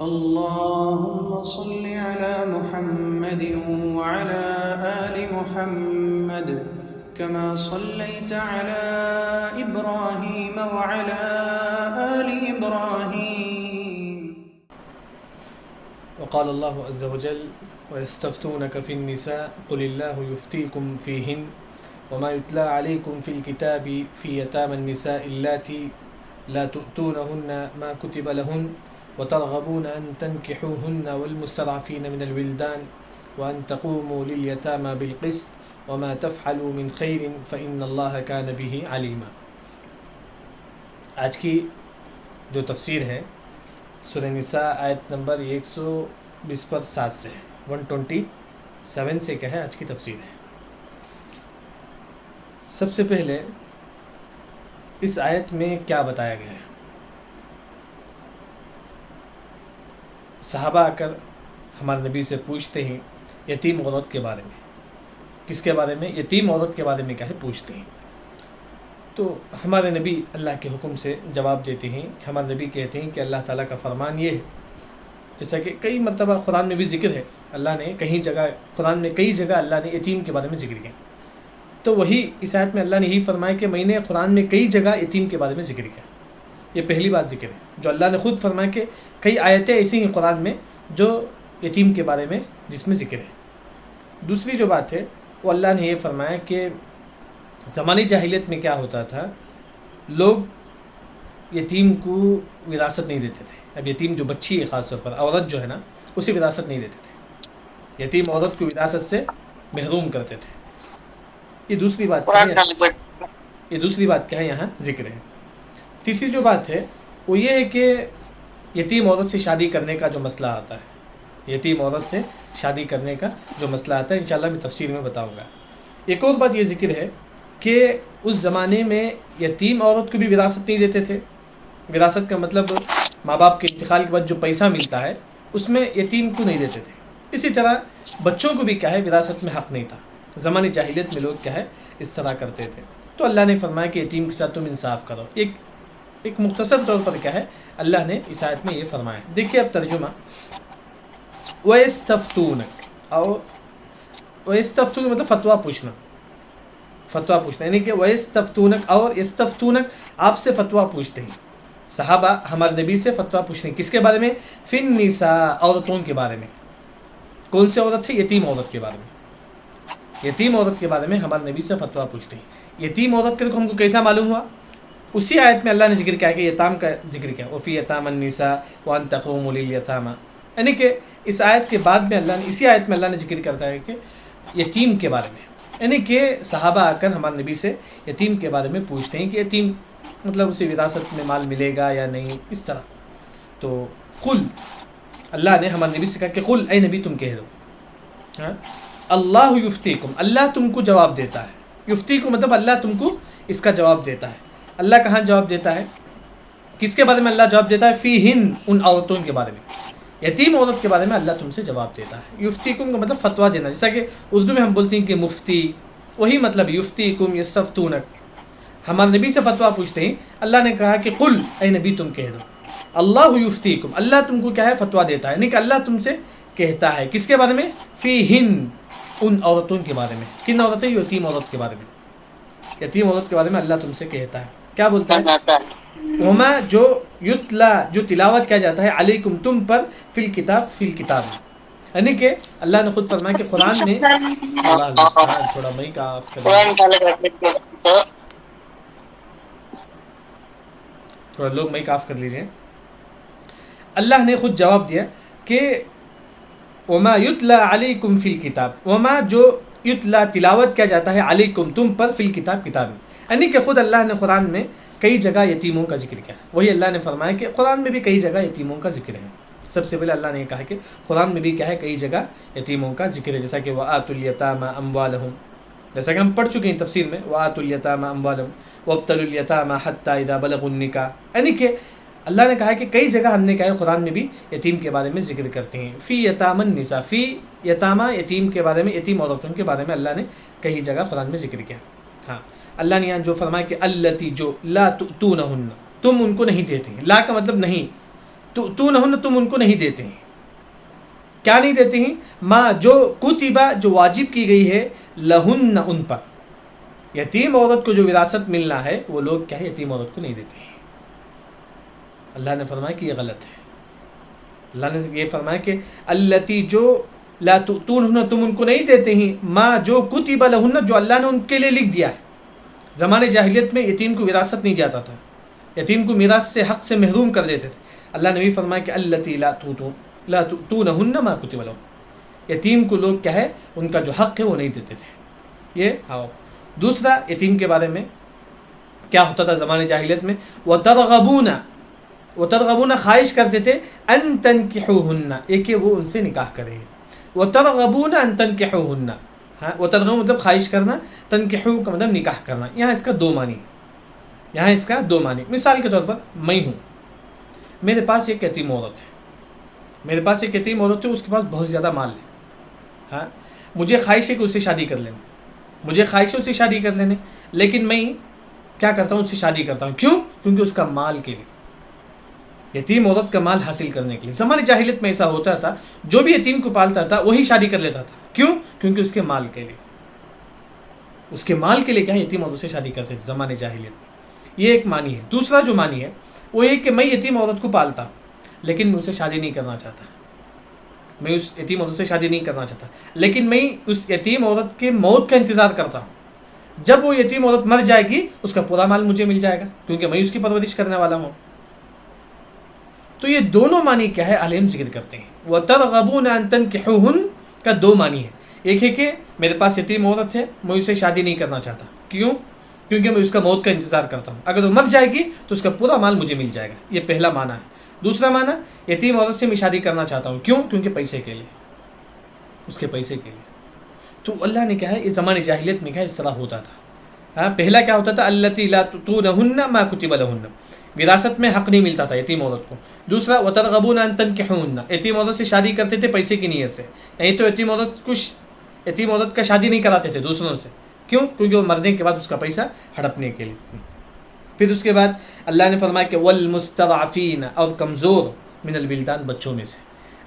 اللهم صل على محمد وعلى آل محمد كما صليت على إبراهيم وعلى آل إبراهيم. وقال الله عز وجل ويستفتونك في النساء قل الله يفتيكم فيهن وما يتلى عليكم في الكتاب في يتامى النساء اللاتي لا تؤتونهن ما كتب لهن وترغبون أن تنكحوهن والمستضعفين من الولدان وأن تقوموا لليتامى بالقسط وما تفعلوا من خير فإن الله كان به عليما. آج کی جو تفسیر ہے سورہ نساء آیت نمبر 120 پر 7 سے 127 سے کیا ہے آج کی تفسیر ہے. سب سے پہلے اس آیت میں کیا بتایا گیا ہے؟ صحابہ آ کر ہمارے نبی سے پوچھتے ہیں یتیم عورت کے بارے میں. کس کے بارے میں؟ یتیم عورت کے بارے میں کیا ہے پوچھتے ہیں. تو ہمارے نبی اللہ کے حکم سے جواب دیتے ہیں. ہمارے نبی کہتے ہیں کہ اللہ تعالیٰ کا فرمان یہ ہے، جیسا کہ کئی مرتبہ قرآن میں بھی ذکر ہے، اللہ نے قرآن میں کئی جگہ اللہ نے یتیم کے بارے میں ذکر کیا. تو وہی اس آیت میں اللہ نے یہی فرمایا کہ میں نے قرآن میں کئی جگہ یتیم کے بارے میں ذکر کیا. یہ پہلی بات ذکر ہے جو اللہ نے خود فرمایا کہ کئی آیتیں ایسی ہیں قرآن میں جو یتیم کے بارے میں جس میں ذکر ہے. دوسری جو بات ہے وہ اللہ نے یہ فرمایا کہ زمانی جاہلیت میں کیا ہوتا تھا، لوگ یتیم کو وراثت نہیں دیتے تھے. اب یتیم جو بچی ہے خاص طور پر عورت جو ہے نا اسے وراثت نہیں دیتے تھے، یتیم عورت کو وراثت سے محروم کرتے تھے. یہ دوسری بات کیا ہے یہاں ذکر ہے. تیسری جو بات ہے وہ یہ ہے کہ یتیم عورت سے شادی کرنے کا جو مسئلہ آتا ہے، یتیم عورت سے شادی کرنے کا جو مسئلہ آتا ہے انشاءاللہ میں تفسیر میں بتاؤں گا. ایک اور بات یہ ذکر ہے کہ اس زمانے میں یتیم عورت کو بھی وراثت نہیں دیتے تھے. وراثت کا مطلب ماں باپ کے انتقال کے بعد جو پیسہ ملتا ہے اس میں یتیم کو نہیں دیتے تھے. اسی طرح بچوں کو بھی کیا ہے وراثت میں حق نہیں تھا. زمانے جاہلیت میں لوگ کیا ہے اس طرح کرتے تھے. تو اللہ نے فرمایا کہ یتیم کے ساتھ تم انصاف کرو. ایک مختصر طور پر کیا ہے اللہ نے اس آیت میں یہ فرمایا. دیکھیے اب ترجمہ. وَيَسْتَفْتُونَكَ اور وَيَسْتَفْتُونَ مطلب فتویٰ پوچھنا یعنی کہ وَيَسْتَفْتُونَكَ اور يَسْتَفْتُونَكَ آپ سے فتویٰ پوچھتے ہیں. صحابہ ہمارے نبی سے فتویٰ پوچھتے ہیں کس کے بارے میں؟ فِي النِّسَاء عورتوں کے بارے میں. کون سے عورت ہے؟ یتیم عورت کے بارے میں. یتیم عورت کے بارے میں ہمارے نبی سے فتویٰ پوچھتے ہیں. یتیم عورت کے ہم کو کیسا معلوم ہوا؟ اسی آیت میں اللہ نے ذکر کیا کہ یتام کا ذکر کیا وفی یتام النساء وان تقوموا للیتامى، یعنی کہ اس آیت کے بعد میں اسی آیت میں اللہ نے ذکر کرتا ہے کہ یتیم کے بارے میں، یعنی کہ صحابہ آ کر ہمارے نبی سے یتیم کے بارے میں پوچھتے ہیں کہ یتیم مطلب اسے وراثت میں مال ملے گا یا نہیں، اس طرح. تو قل اللہ نے ہمارے نبی سے کہا کہ قل اے نبی تم کہہ دو اللہ یفتیکم، اللہ تم کو جواب دیتا ہے. یفتیکم مطلب اللہ تم کو اس کا جواب دیتا ہے. اللہ کہاں جواب دیتا ہے؟ کس کے بارے میں اللہ جواب دیتا ہے؟ فیہن ان عورتوں کے بارے میں، یتیم عورت کے بارے میں اللہ تم سے جواب دیتا ہے. یفتیکم کا مطلب فتویٰ دینا، جیسا کہ اردو میں ہم بولتے ہیں کہ مفتی، وہی مطلب یفتیکم یستفتونک. ہمارے نبی سے فتویٰ پوچھتے ہیں. اللہ نے کہا کہ قل اے نبی تم کہہ دو اللہ یفتیکم، اللہ تم کو کیا ہے فتویٰ دیتا ہے، یعنی کہ اللہ تم سے کہتا ہے کس کے بارے میں؟ فیہن ان عورتوں کے بارے میں. کن عورتیں؟ یتیم عورت کے بارے میں. یتیم عورت کے بارے میں اللہ تم سے کہتا ہے. کیا بولتا ہے؟ وما جو یتلا جو تلاوت کیا جاتا ہے علیکم تم پر فی الکتاب یعنی کہ اللہ نے خود فرمایا کہ قرآن میں تھوڑا مائک آف کر لیجیے، تھوڑا لوگ مائک آف کر لیجیے. اللہ نے خود جواب دیا کہ وما یتلا علیکم فی الکتاب، وما جو یتلا تلاوت کیا جاتا ہے علیکم تم پر فی الکتاب کتاب میں، یعنی کہ خود اللہ نے قرآن میں کئی جگہ یتیموں کا ذکر کیا. وہی اللہ نے فرمایا کہ قرآن میں بھی کئی جگہ یتیموں کا ذکر ہے. سب سے پہلے اللہ نے کہا کہ قرآن میں بھی کیا ہے کئی جگہ یتیموں کا ذکر ہے، جیسا کہ وَآتُوا الْيَتَامَى أَمْوَالَهُمْ، جیسا کہ ہم پڑھ چکے ہیں تفسیر میں وَآتُوا الْيَتَامَى أَمْوَالَهُمْ وَابْتَلُوا الْيَتَامَى حَتَّى إِذَا بَلَغُوا النِّكَاحَ، یعنی کہ اللہ نے کہا کہ کئی جگہ ہم نے کہا ہے قرآن میں بھی یتیم کے بارے میں ذکر کرتے ہیں. فی یتامى النساء، فی یتامہ یتیم کے بارے میں، یتیم عورتوں کے بارے میں اللہ نے کئی جگہ قرآن میں ذکر کیا. ہاں اللہ نے یہاں جو فرمایا کہ التی جو لا تؤتونہن، تم ان کو نہیں دیتے. لا کا مطلب نہیں، تؤتونہن تم ان کو نہیں دیتے ہیں. کیا نہیں دیتے ہیں؟ ما جو کتبہ جو واجب کی گئی ہے لہن ان پر. یتیم عورت کو جو وراثت ملنا ہے وہ لوگ کیا ہے یتیم عورت کو نہیں دیتے ہیں. اللہ نے فرمایا کہ یہ غلط ہے. اللہ نے یہ فرمایا کہ التی جو لا تؤتونہن تم ان کو نہیں دیتے ہیں ما جو کتب لہن جو اللہ نے ان کے لیے لکھ دیا ہے. زمانے جاہلیت میں یتیم کو وراثت نہیں جاتا تھا, یتیم کو میراث سے حق سے محروم کر دیتے تھے. اللہ نے بھی فرمایا کہ التی لا تؤتونہن ما کتب لہن, یتیم کو لوگ کیا ہے ان کا جو حق ہے وہ نہیں دیتے تھے. یہ آؤ دوسرا یتیم کے بارے میں کیا ہوتا تھا زمانے جاہلیت میں, وترغبون خواہش کرتے تھے ان تنکحوہن, ایک کہ وہ ان سے نکاح کرے. وترغبون ان تنکحوہن, ہاں وترغبون مطلب خواہش کرنا, تنکحو کا مطلب نکاح کرنا. یہاں اس کا دو معنی. مثال کے طور پر میں ہوں, میرے پاس ایک یتیم عورت ہے, اس کے پاس بہت زیادہ مال ہے. ہاں مجھے خواہش ہے کہ اس سے شادی کر لینے, لیکن میں کیا کرتا ہوں اس سے شادی کرتا ہوں. کیوں؟ کیونکہ اس کا مال کے لیے, یتیم عورت کا مال حاصل کرنے کے لیے. زمانے جاہلیت میں ایسا ہوتا تھا, جو بھی یتیم کو پالتا تھا وہی شادی کر لیتا تھا. کیوں؟ کیونکہ اس کے مال کے لیے کیا ہے یتیم عورت سے شادی کرتے تھے زمانے جاہلیت میں. یہ ایک معنی ہے. دوسرا جو معنی ہے وہ یہ کہ میں یتیم عورت کو پالتا لیکن میں اسے شادی نہیں کرنا چاہتا, لیکن میں اس یتیم عورت کے موت کا انتظار کرتا ہوں. جب وہ یتیم عورت مر جائے گی اس کا پورا مال مجھے مل جائے گا کیونکہ میں اس کی پرورش کرنے والا ہوں. تو یہ دونوں معنی کیا ہے اہل علم ذکر کرتے ہیں. وَتَرْغَبُونَ أَن تَنْكِحُوهُنَّ کا دو معنی ہے. ایک ہے کہ میرے پاس یتیم عورت ہے, میں اسے شادی نہیں کرنا چاہتا. کیوں؟ کیونکہ میں اس کا موت کا انتظار کرتا ہوں. اگر وہ مر جائے گی تو اس کا پورا مال مجھے مل جائے گا. یہ پہلا معنی ہے. دوسرا معنی, یتیم عورت سے میں شادی کرنا چاہتا ہوں. کیوں؟ کیونکہ پیسے کے لیے, اس کے پیسے کے لیے. تو اللہ نے کہا ہے اس زمانے جاہلیت میں کیا اس طرح ہوتا تھا. ہاں پہلا کیا ہوتا تھا, التی لا تؤتونہن ما کتب لہن, وراثت میں حق نہیں ملتا تھا یتیم عورت کو. دوسرا وترغبون ان تنکحوہن, یتیم عورت سے شادی کرتے تھے پیسے کی نیت سے. یعنی تو یتیم عورت کا شادی نہیں کراتے تھے دوسروں سے. کیوں؟ کیونکہ وہ مرنے کے بعد اس کا پیسہ ہڑپنے کے لیے. پھر اس کے بعد اللہ نے فرمایا کہ والمستضعفین, اور کمزور, من الولدان, بچوں میں سے.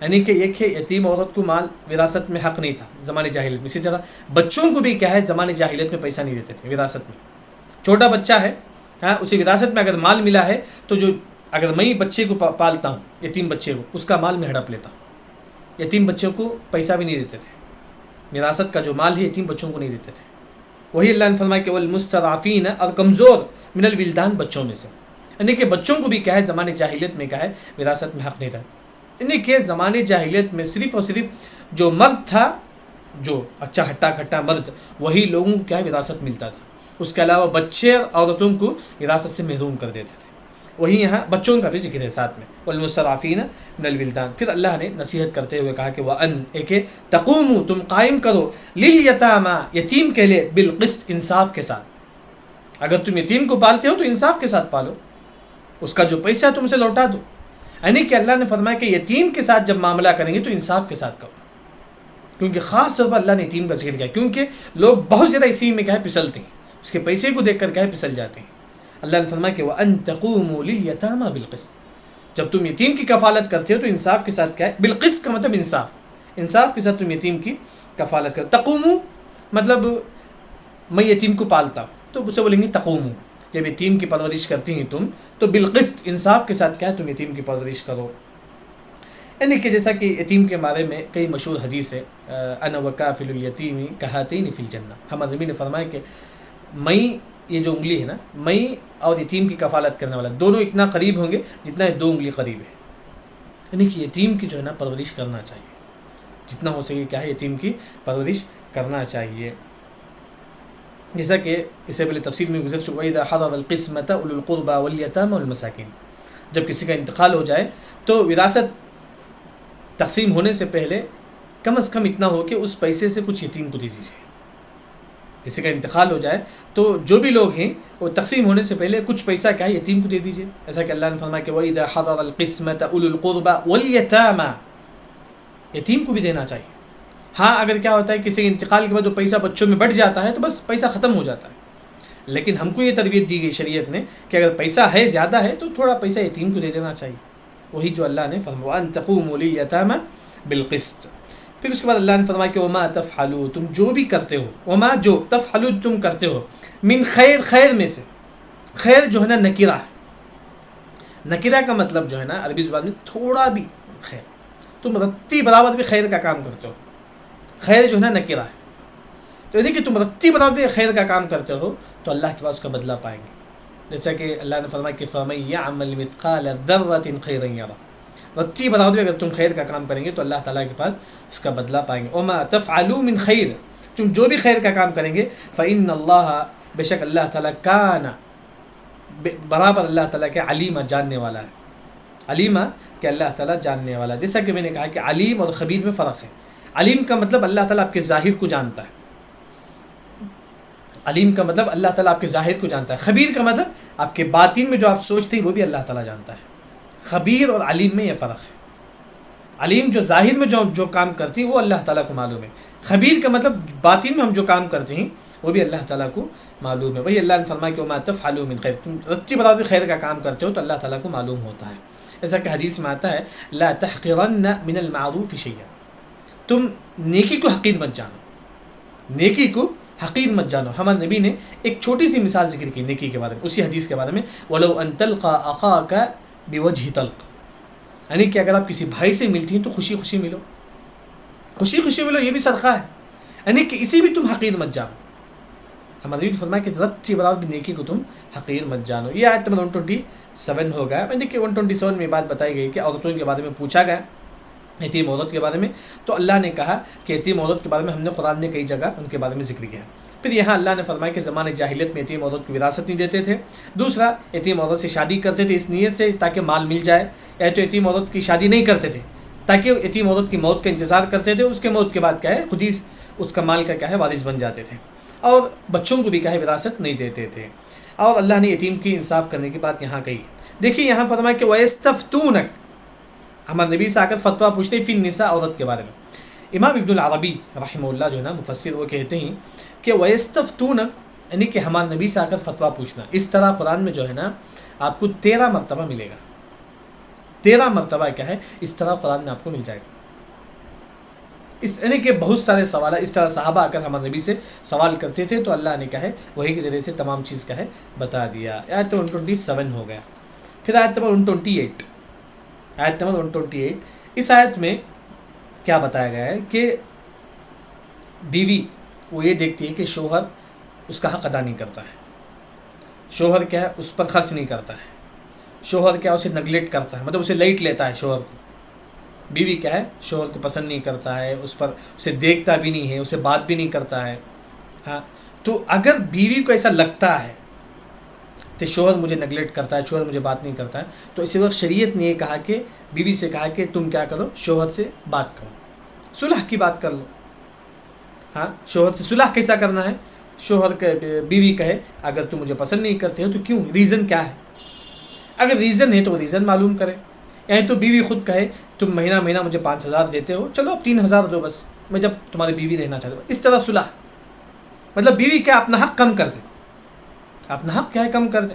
یعنی کہ ایک ہے یتیم عورت کو مال وراثت میں حق نہیں تھا زمانے جاہلیت میں, اسی طرح بچوں کو بھی کیا ہے زمانے جاہلیت میں پیسہ نہیں دیتے تھے وراثت میں. چھوٹا بچہ ہے, ہاں اسے وراثت میں اگر مال ملا ہے تو اگر میں بچے کو پالتا ہوں, یتیم بچے کو, اس کا مال میں ہڑپ لیتا ہوں. یتیم بچوں کو پیسہ بھی نہیں دیتے تھے, وراثت کا جو مال ہے یتیم بچوں کو نہیں دیتے تھے. وہی اللہ نے فرمایا کہ والمستضعفین, اور کمزور, من الولدان, بچوں میں سے. یعنی کہ بچوں کو بھی کیا ہے زمانے جاہلیت میں کیا ہے وراثت میں حق نہیں تھا. یعنی کہ زمانے جاہلیت میں صرف اور صرف جو مرد تھا, جو اچھا ہٹا کھٹا مرد, وہی لوگوں کو کیا ہے وراثت ملتا تھا. اس کے علاوہ بچے اور عورتوں کو وراثت سے محروم کر دیتے تھے. وہی یہاں بچوں کا بھی ذکر ہے ساتھ میں, والمستضعفین من الولدان. پھر اللہ نے نصیحت کرتے ہوئے کہا کہ وَأَن, ایک ہے تقوموا, تم قائم کرو, لِلْيَتَامَى, یتیم کے لیے, بالقسط, انصاف کے ساتھ. اگر تم یتیم کو پالتے ہو تو انصاف کے ساتھ پالو, اس کا جو پیسہ ہے تم اسے لوٹا دو. یعنی کہ اللہ نے فرمایا کہ یتیم کے ساتھ جب معاملہ کریں گے تو انصاف کے ساتھ کرو, کیونکہ خاص طور پر اللہ نے یتیم کا ذکر کیا, کیونکہ لوگ بہت زیادہ اسی میں کیا ہے پھسلتے ہیں, اس کے پیسے کو دیکھ کر کیا ہے پھسل جاتے ہیں. اللہ نے فرمایا کہ وَأَن تَقُومُوا لِلْيَتَامَى بِالْقِسْطِ, جب تم یتیم کی کفالت کرتے ہو تو انصاف کے ساتھ کیا ہے, بالقسط کا مطلب انصاف, انصاف کے ساتھ تم یتیم کی کفالت کرو. تقوموا مطلب میں یتیم کو پالتا ہوں تو اسے بولیں گے تقوموا. جب یتیم کی پرورش کرتی ہیں تم تو بالقسط, انصاف کے ساتھ کیا ہے تم یتیم کی پرورش کرو. یعنی کہ جیسا کہ یتیم کے بارے میں کئی مشہور حدیث ہے, انا وکافل الیتیم کہاتین فی الجنہ. ہمارے نبی نے فرمایا کہ میں, یہ جو انگلی ہے نا, میں اور یتیم کی کفالت کرنے والا دونوں اتنا قریب ہوں گے جتنا یہ دو انگلی قریب ہے. یعنی کہ یتیم کی جو ہے نا پرورش کرنا چاہیے, جتنا ہو سکے کیا ہے یتیم کی پرورش کرنا چاہیے. جیسا کہ اس سے پہلے تفسیر میں گزر چکا, اذا حضر القسمۃ اولو القربى والیتامى والمساکین, جب کسی کا انتقال ہو جائے تو وراثت تقسیم ہونے سے پہلے کم از کم اتنا ہو کہ اس پیسے سے کچھ یتیم کو دے دیجیے. کسی کا انتقال ہو جائے تو جو بھی لوگ ہیں وہ تقسیم ہونے سے پہلے کچھ پیسہ کیا ہے یتیم کو دے دیجیے. ایسا کہ اللہ نے فرمایا کہ وَإِذَا حَضَرَ الْقِسْمَةَ أُولُو الْقُرْبَى وَالْيَتَامَى, یتیم کو بھی دینا چاہیے. ہاں اگر کیا ہوتا ہے کسی کے انتقال کے بعد جو پیسہ بچوں میں بڑھ جاتا ہے تو بس پیسہ ختم ہو جاتا ہے, لیکن ہم کو یہ تربیت دی گئی شریعت نے کہ اگر پیسہ ہے زیادہ ہے تو تھوڑا پیسہ یتیم کو دے دینا چاہیے. وہی جو اللہ نے فرمایا وَأَن تَقُومُوا لِلْيَتَامَى بِالْقِسْطِ. پھر اس کے بعد اللہ نے فرمایا کہ وَمَا تَفْعَلُوا، تم جو بھی کرتے ہو، وما جو تفعلوا تم کرتے ہو، من خیر، خیر میں سے. خیر جو ہے نا نکرہ ہے. نکرہ کا مطلب جو ہے نا عربی زبان میں تھوڑا بھی خیر، تم رتی برابر بھی خیر کا کام کرتے ہو. خیر جو ہے نا نکرہ ہے، تو یعنی کہ تم رتی برابر بھی خیر کا کام کرتے ہو تو اللہ کے پاس اس کا بدلہ پائیں گے. جیسا کہ اللہ نے فرمایا کہ فَمَن يَعْمَلْ مِثْقَالَ ذَرَّةٍ خَيْرًا يَرَهُ. رتی برابر بھی اگر تم خیر کا کام کریں گے تو اللہ تعالیٰ کے پاس اس کا بدلہ پائیں گے. وَمَا تَفْعَلُوا مِنْ خَيْرٍ، تم جو بھی خیر کا کام کریں گے فَإِنَّ اللَّهَ، بے شک اللہ تعالیٰ کان، برابر اللہ تعالیٰ کے علیمہ، جاننے والا ہے. علیمہ کہ اللہ تعالیٰ جاننے والا. جیسا کہ میں نے کہا کہ علیم اور خبیر میں فرق ہے. علیم کا مطلب اللہ تعالیٰ آپ کے ظاہر کو جانتا ہے. علیم کا مطلب اللہ تعالیٰ آپ کے ظاہر کو جانتا ہے. خبیر کا مطلب آپ کے باطن میں جو آپ سوچتے ہیں وہ بھی اللہ تعالیٰ جانتا ہے. خبیر اور علیم میں یہ فرق ہے. علیم جو ظاہر میں جو کام کرتی ہیں وہ اللہ تعالیٰ کو معلوم ہے. خبیر کا مطلب باطن میں ہم جو کام کرتے ہیں وہ بھی اللہ تعالیٰ کو معلوم ہے. وہی اللہ نے فرمایا کہ وَمَا تَفْعَلُوا مِنْ خَيْرٍ، تم رتی برابر خیر کا کام کرتے ہو تو اللہ تعالیٰ کو معلوم ہوتا ہے. ایسا کہ حدیث میں آتا ہے لَا تَحْقِرَنَّ مِنَ الْمَعْرُوفِ شَيْئًا، تم نیکی کو حقیر مت جانو، نیکی کو حقیر مت جانو. ہمارے نبی نے ایک چھوٹی سی مثال ذکر کی نیکی کے بارے میں، اسی حدیث کے بارے میں وَلَوْ أَن تَلْقَى أَخَاكَ بِوَجْهِ طَلْقٍ، یعنی کہ اگر آپ کسی بھائی سے ملتی ہیں تو خوشی خوشی ملو، خوشی خوشی ملو، یہ بھی صدقہ ہے. یعنی کہ اسی بھی تم حقیر مت جانو. ہمارے نبی نے فرمایا کہ رتی برابر بھی نیکی کو تم حقیر مت جانو. یہ آیت نمبر 127 ہو گیا. میں دیکھیے 127 میں بات بتائی گئی کہ عورتوں کے بارے میں پوچھا گیا، یتیم عورت کے بارے میں، تو اللہ نے کہا کہ یتیم عورت کے بارے میں ہم نے قرآن میں کئی جگہ ان کے بارے میں ذکر کیا. پھر یہاں اللہ نے فرمایا کہ زمانے جاہلیت میں یتیم عورت کو وراثت نہیں دیتے تھے. دوسرا، یتیم عورت سے شادی کرتے تھے اس نیت سے تاکہ مال مل جائے، یا تو یتیم عورت کی شادی نہیں کرتے تھے تاکہ یتیم عورت کی موت کا انتظار کرتے تھے، اس کے موت کے بعد کیا ہے خود ہی اس کا مال کا کیا ہے وارث بن جاتے تھے، اور بچوں کو بھی کیا ہے وراثت نہیں دیتے تھے. اور اللہ نے یتیم کی انصاف کرنے کی بات یہاں کہی. دیکھیے یہاں فرمایا کہ وَيَسْتَفْتُونَكَ، ہمارے نبی سے آ کر فتویٰ پوچھتے ہیں فی النساء، عورت کے بارے میں. امام ابن العربی رحمہ اللہ جو ہے نا مفسر، وہ کہتے ہیں کہ وَيَسْتَفْتُونَكَ یعنی کہ ہمارے نبی سے آ کر فتویٰ پوچھنا. اس طرح قرآن میں جو ہے نا آپ کو 13 مرتبہ ملے گا. 13 مرتبہ کیا ہے اس طرح قرآن میں آپ کو مل جائے گا. اس یعنی کہ بہت سارے سوالات اس طرح صحابہ آ کر ہمارے نبی سے سوال کرتے تھے تو اللہ نے کہا ہے وہی کے ذریعے سے تمام چیز کا ہے بتا دیا. آیت نمبر 127 ہو گیا. پھر آیت نمبر 128، آیت نمبر 128. اس آیت میں کیا بتایا گیا ہے کہ بیوی وہ یہ دیکھتی ہے کہ شوہر اس کا حق ادا نہیں کرتا ہے، شوہر کیا ہے اس پر خرچ نہیں کرتا ہے، شوہر کیا اسے نگلیکٹ کرتا ہے، مطلب اسے لائٹ لیتا ہے شوہر کو. بیوی کیا ہے شوہر کو پسند نہیں کرتا ہے، اس پر اسے دیکھتا بھی نہیں ہے، اسے بات بھی نہیں کرتا ہے. ہاں، تو اگر بیوی کو ایسا لگتا ہے کہ شوہر مجھے نگلیکٹ کرتا ہے، شوہر مجھے بات نہیں کرتا ہے، تو اسی وقت شریعت نے یہ کہا کہ بیوی سے کہا کہ تم کیا کرو، شوہر سے بات کرو، صلح کی بات کر لو. ہاں، شوہر سے صلح کیسا کرنا ہے؟ شوہر کے بیوی کہے اگر تم مجھے پسند نہیں کرتے ہو تو کیوں، ریزن کیا ہے؟ اگر ریزن ہے تو وہ ریزن معلوم کرے. یعنی تو بیوی خود کہے تم مہینہ مہینہ مجھے 5,000 دیتے ہو، چلو اب 3,000 دو بس، میں جب تمہاری بیوی رہنا چاہتا ہوں. اس طرح صلح، مطلب بیوی کیا اپنا حق کم کر دے، اپنا حق کیا ہے کم کر دے.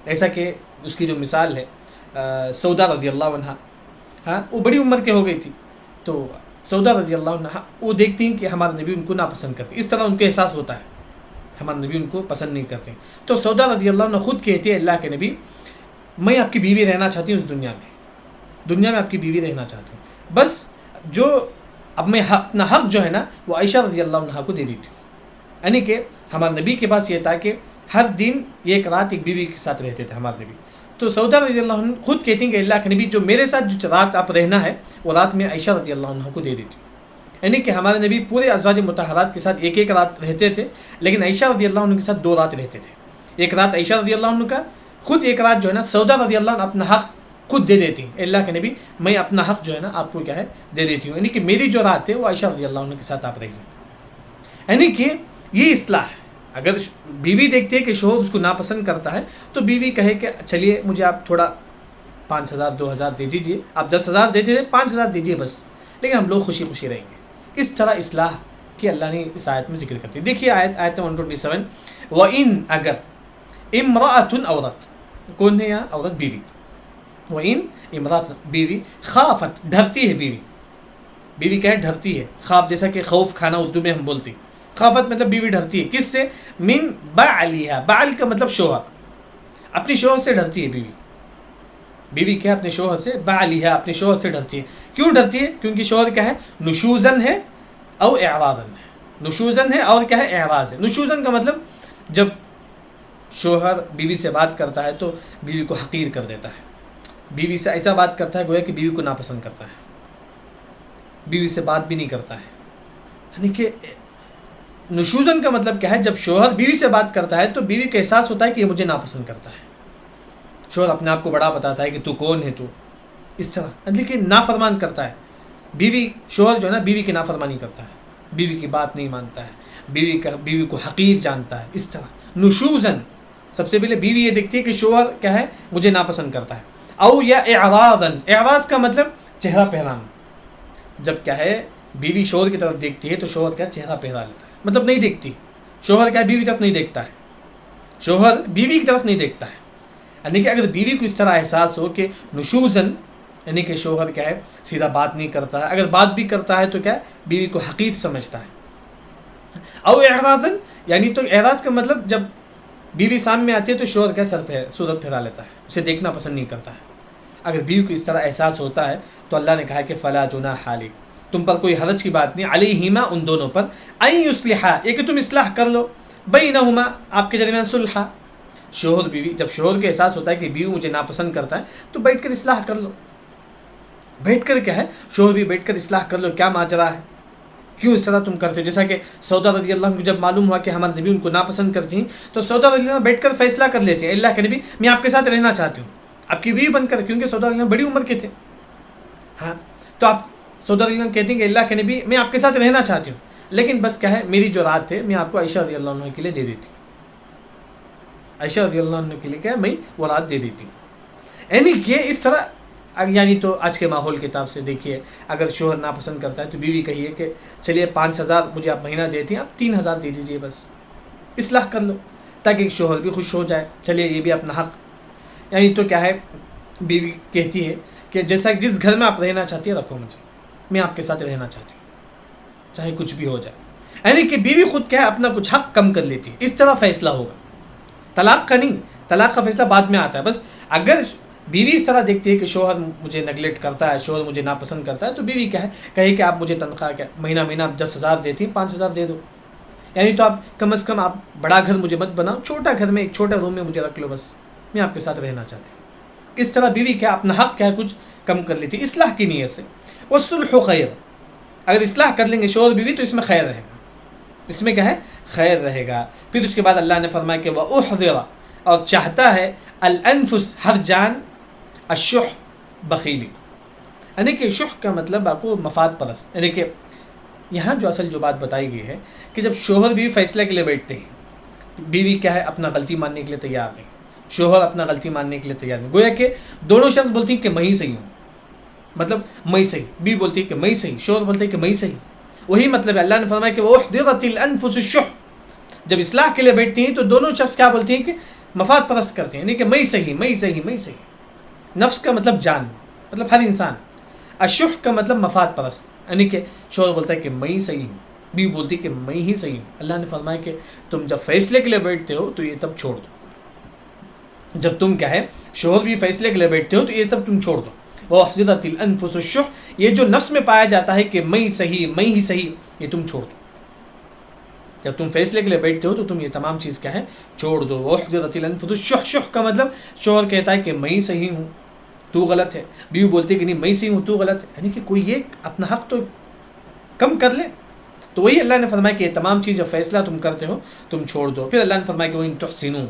ایسا کہ اس کی جو مثال ہے سودا رضی اللہ عنہ، ہاں وہ بڑی عمر کے ہو گئی تھی، تو سودا رضی اللہ عنہ وہ دیکھتی ہیں کہ ہمارے نبی ان کو ناپسند کرتے، اس طرح ان کو احساس ہوتا ہے ہمارے نبی ان کو پسند نہیں کرتے. تو سودا رضی اللہ عنہ خود کہتی ہے اللہ کے نبی میں آپ کی بیوی رہنا چاہتی ہوں، اس دنیا میں آپ کی بیوی رہنا چاہتی ہوں، بس جو اب میں اپنا حق جو ہے نا وہ عائشہ رضی اللہ عنہ کو دے دیتی ہوں. یعنی کہ ہمارے نبی کے پاس یہ تھا کہ ہر دن ایک رات ایک بیوی کے ساتھ رہتے تھے ہمارے نبی. تو سودا رضی اللہ عنہ خود کہتی ہیں کہ اللہ کے نبی جو میرے ساتھ جو رات آپ رہنا ہے وہ رات میں عائشہ رضی اللہ عنہ کو دے دیتی ہوں. یعنی کہ ہمارے نبی پورے ازواج مطہرات کے ساتھ ایک ایک رات رہتے تھے، لیکن عائشہ رضی اللہ عنہ کے ساتھ 2 رات رہتے تھے. ایک رات عائشہ رضی اللہ عنہ کا، خود ایک رات جو ہے نا سودا رضی اللہ عنہ اپنا حق خود دے دیتی ہیں، اللہ کے نبی میں اپنا حق جو ہے نا آپ کو کیا ہے دے دیتی ہوں. یعنی کہ میری جو رات ہے وہ عائشہ رضی اللہ عنہ کے ساتھ آپ رہیے. یعنی کہ یہ اصلاح ہے. اگر بیوی دیکھتی ہے کہ شوہر اس کو ناپسند کرتا ہے تو بیوی کہے کہ چلیے مجھے آپ تھوڑا 5,000 2,000 دے دیجیے، آپ 10,000 دیتے تھے 5,000 دیجیے بس، لیکن ہم لوگ خوشی خوشی رہیں گے. اس طرح اصلاح کی اللہ نے اس آیت میں ذکر کرتی ہے. دیکھیے آیت 127، وَإِنْ اگر امرأۃ عورت، کون ہے یہاں عورت؟ بیوی. وَإِنْ امرات بیوی خافت ڈرتی ہے بیوی کیا ہے ڈرتی ہے. خوف جیسا کہ خوف کھانا اردو میں ہم بولتے ہیں. خافت مطلب بیوی ڈرتی ہے کس سے؟ من بعلیہا. بعل کا مطلب شوہر. اپنی شوہر سے ڈرتی ہے بیوی کیا اپنے شوہر سے بعلیہا اپنے شوہر سے ڈرتی ہے. کیوں ڈرتی ہے؟ کیونکہ شوہر کیا ہے نشوزن ہے او اعراضن ہے. نشوزن ہے اور کیا ہے اعراض ہے. نشوزن کا مطلب جب شوہر بیوی سے بات کرتا ہے تو بیوی کو حقیر کر دیتا ہے. بیوی سے ایسا بات کرتا ہے گویا کہ بیوی کو ناپسند کرتا ہے. بیوی سے بات بھی نہیں کرتا ہے. یعنی کہ نشوزن کا مطلب کیا ہے؟ جب شوہر بیوی سے بات کرتا ہے تو بیوی کا احساس ہوتا ہے کہ یہ مجھے ناپسند کرتا ہے. شوہر اپنے آپ کو بڑا بتاتا ہے کہ تو کون ہے تو، اس طرح لیکن نافرمان کرتا ہے. بیوی شوہر جو ہے نا بیوی کی نافرمانی کرتا ہے، بیوی کی بات نہیں مانتا ہے، بیوی کو حقیر جانتا ہے. اس طرح نشوزن سب سے پہلے بیوی یہ دیکھتی ہے کہ شوہر کیا ہے مجھے ناپسند کرتا ہے. او یا اعراضن. اعراض کا مطلب چہرہ پہرانا. جب کیا ہے بیوی شوہر کی طرف دیکھتی ہے تو شوہر کیا چہرہ پہرا لیتا ہے. مطلب نہیں دیکھتی. شوہر کیا بیوی کی طرف نہیں دیکھتا ہے. شوہر بیوی کی طرف نہیں دیکھتا ہے. یعنی کہ اگر بیوی کو اس طرح احساس ہو کہ نشوزن یعنی کہ شوہر کیا ہے سیدھا بات نہیں کرتا ہے، اگر بات بھی کرتا ہے تو کیا بیوی کو حقیر سمجھتا ہے. او اعراضن یعنی تو اعراض کا مطلب جب بیوی سامنے آتی ہے تو شوہر کیا صورت پھیلا لیتا ہے، اسے دیکھنا پسند نہیں کرتا ہے. اگر بیوی کو اس طرح احساس ہوتا ہے تو اللہ نے کہا کہ فلا جناح علیک تم پر کوئی حرج کی بات نہیں، علیہما ان دونوں پر، ان یصلحا یہ کہ تم اصلاح کر لو، بینہما آپ کے درمیان صلح. شوہر بیوی جب شوہر کا احساس ہوتا ہے کہ بیوی مجھے ناپسند کرتا ہے تو بیٹھ کر اصلاح کر لو. بیٹھ کر کیا ہے شوہر بھی بیٹھ کر اصلاح کر لو، کیا ماجرا ہے، کیوں اس طرح تم کرتے ہو. جیسا کہ سودا رضی اللہ عنہ کو جب معلوم ہوا کہ ہمارے نبی ان کو ناپسند کرتی ہیں تو سودا رضی اللہ عنہ بیٹھ کر فیصلہ کر لیتے ہیں، اللہ کے نبی میں آپ کے ساتھ رہنا چاہتی ہوں آپ کی بیوی بن کر، کیونکہ سودا رضی اللہ عنہ بڑی عمر کے تھے. ہاں تو آپ سودا رضی اللہ عنہ کہتے ہیں کہ اللہ کے نبی میں آپ کے ساتھ رہنا چاہتی ہوں، لیکن بس کیا ہے میری جو رات ہے میں آپ کو عائشہ رضی اللہ عنہ کے لیے دے دیتی ہوں. عائشہ رضی اللہ عنہ کے لیے کیا ہے میں وہ رات دے دیتی ہوں. یعنی کہ اس طرح یعنی تو آج کے ماحول کے حساب سے دیکھیے اگر شوہر ناپسند کرتا ہے تو بیوی کہیے کہ چلیے 5,000 مجھے آپ مہینہ دیتی ہیں، آپ 3,000 دے دیجیے، بس اصلاح کر لو تاکہ شوہر بھی خوش ہو جائے. چلیے یہ بھی اپنا حق. یعنی تو کیا ہے بیوی کہتی ہے کہ جیسا جس گھر میں آپ رہنا چاہتی ہے رکھو مجھے، میں آپ کے ساتھ رہنا چاہتی ہوں چاہے کچھ بھی ہو جائے. یعنی کہ بیوی خود کیا ہے اپنا کچھ حق کم کر لیتی ہے. اس طرح فیصلہ ہوگا. طلاق کا نہیں، طلاق کا فیصلہ بعد میں آتا ہے. بس اگر بیوی اس طرح دیکھتی ہے کہ شوہر مجھے نیگلیکٹ کرتا ہے، شوہر مجھے ناپسند کرتا ہے، تو بیوی کیا ہے کہے کہ آپ مجھے تنخواہ کیا مہینہ آپ 10,000 دیتی ہیں، 5,000 دے دو. یعنی تو آپ کم از کم آپ بڑا گھر مجھے مت بناؤ، چھوٹا گھر میں ایک چھوٹا روم میں مجھے رکھ لو، بس میں آپ کے ساتھ رہنا چاہتی ہوں. اس طرح بیوی کیا اپنا حق کیا کچھ کم کر لیتی ہے اصلاح کی نیت سے. والصلح خیر. اگر اصلاح کر لیں گے شوہر بیوی تو اس میں خیر رہے گا. اس میں کیا ہے خیر رہے گا. پھر اس کے بعد اللہ نے فرمایا کہ وَأُحْضِرَ اور چاہتا ہے الانفس ہر جان الشح بخیلی. یعنی کہ شح کا مطلب آپ کو مفاد پرست. یعنی کہ یہاں جو اصل جو بات بتائی گئی ہے کہ جب شوہر بیوی فیصلے کے لیے بیٹھتے ہیں، بیوی کیا ہے اپنا غلطی ماننے کے لیے تیار نہیں، شوہر اپنا غلطی ماننے کے لیے تیار نہیں. گویا کہ دونوں شخص بولتی ہیں کہ میں ہی صحیح ہوں، مطلب میں صحیح، بیوی بولتی ہے کہ میں صحیح، شوہر بولتے ہیں کہ میں صحیح. وہی مطلب ہے. اللہ نے فرمایا کہ وَأُحْضِرَتِ الْأَنفُسُ الشُّحَّ. جب اصلاح کے لیے بیٹھتی ہیں تو دونوں شخص کیا بولتی ہیں کہ مفاد پرست کرتے ہیں، یعنی کہ میں صحیح میں صحیح میں صحیح. نفس کا مطلب جان، مطلب ہر انسان. الشح کا مطلب مفاد پرست، یعنی کہ شوہر بولتا ہے کہ میں ہی صحیح ہوں، بیوی بولتی ہے کہ میں ہی صحیح ہوں. اللہ نے فرمایا کہ تم جب فیصلے کے لیے بیٹھتے ہو تو یہ تب چھوڑ دو. جب تم کیا ہے شوہر بھی فیصلے کے لیے بیٹھتے ہو تو یہ سب تم چھوڑ دو. وَأُحْضِرَتِ الْأَنفُسُ الشُّحَّ. یہ جو نفس میں پایا جاتا ہے کہ میں صحیح میں ہی صحیح، یہ تم چھوڑ دو. جب تم فیصلے کے لیے بیٹھتے ہو تو تم یہ تمام چیز کیا ہے چھوڑ دو. وَأُحْضِرَتِ الْأَنفُسُ الشُّحَّ. شح کا مطلب شوہر کہتا ہے کہ میں ہی صحیح ہوں تو غلط ہے، بیوی بولتی ہے کہ نہیں میں صحیح ہوں تو غلط ہے. یعنی کہ کوئی ایک اپنا حق تو کم کر لے. تو وہی اللہ نے فرمایا کہ یہ تمام چیز جو فیصلہ تم کرتے ہو تم چھوڑ دو. پھر اللہ نے فرمایا کہ وَإِن تُحْسِنُوا.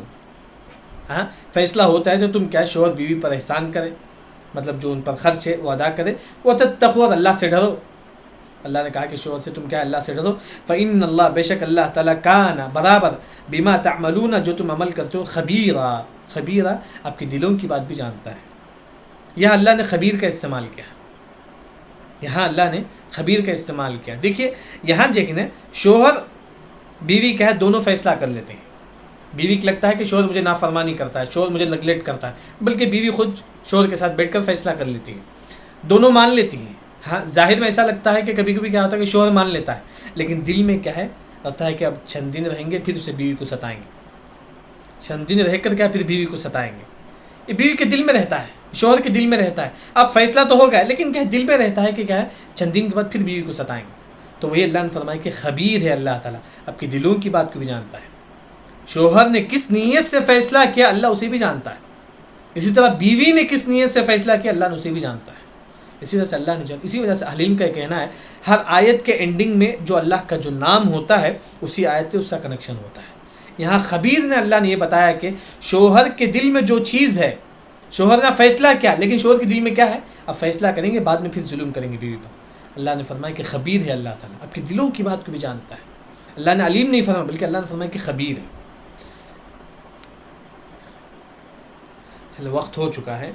ہاں فیصلہ ہوتا ہے تو تم کیا شوہر بیوی پر احسان کرے، مطلب جو ان پر خرچ ہے وہ ادا کرے. وَتَتَّقُوا اور اللہ سے ڈرو. اللہ نے کہا کہ شوہر سے تم کیا اللہ سے ڈرو. فَإِنَّ اللَّهَ بے شک اللہ تعالیٰ کان برابر بما تعملون جو تم عمل کرتے ہو خبیرا. خبیرا آپ کے دلوں کی بات بھی جانتا ہے. یہاں اللہ نے خبیر کا استعمال کیا، یہاں اللہ نے خبیر کا استعمال کیا. دیکھیے یہاں دیکھیں شوہر بیوی کیا ہے دونوں فیصلہ کر لیتے ہیں. بیوی کو لگتا ہے کہ شوہر مجھے نافرمانی کرتا ہے، شوہر مجھے نگلیکٹ کرتا ہے، بلکہ بیوی خود شوہر کے ساتھ بیٹھ کر فیصلہ کر لیتی ہے، دونوں مان لیتی ہیں. ہاں ظاہر میں ایسا لگتا ہے کہ کبھی کبھی کیا ہوتا ہے کہ شوہر مان لیتا ہے، لیکن دل میں کیا ہے ہوتا ہے کہ اب چند دن رہیں گے پھر اسے بیوی کو ستائیں گے، چند دن رہ کر کیا پھر بیوی کو ستائیں گے. یہ بیوی کے دل میں رہتا ہے، شوہر کے دل میں رہتا ہے. اب فیصلہ تو ہو گیا لیکن کیا دل میں رہتا ہے کہ کیا ہے چند دن کے بعد پھر بیوی کو ستائیں گے. تو وہی اللہ نے فرمایا کہ خبیر ہے اللہ تعالیٰ، آپ کی دلوں کی بات کو بھی جانتا ہے. شوہر نے کس نیت سے فیصلہ کیا اللہ اسے بھی جانتا ہے، اسی طرح بیوی نے کس نیت سے فیصلہ کیا اللہ نے اسے بھی جانتا ہے. اسی وجہ سے اللہ نے اسی وجہ سے اہل علم کا یہ کہنا ہے ہر آیت کے اینڈنگ میں جو اللہ کا جو نام ہوتا ہے اسی آیت سے اس کا کنیکشن ہوتا ہے. یہاں خبیر نے اللہ نے یہ بتایا کہ شوہر کے دل میں جو چیز ہے، شوہر نے فیصلہ کیا لیکن شوہر کے دل میں کیا ہے، اب فیصلہ کریں گے بعد میں پھر ظلم کریں گے بیوی پر. اللہ نے فرمایا کہ خبیر ہے اللہ تعالیٰ، آپ کی دلوں کی بات کو بھی جانتا ہے. اللہ نے علیم نہیں فرمایا بلکہ اللہ نے فرمایا کہ خبیر ہے. چلو وقت ہو چکا ہے.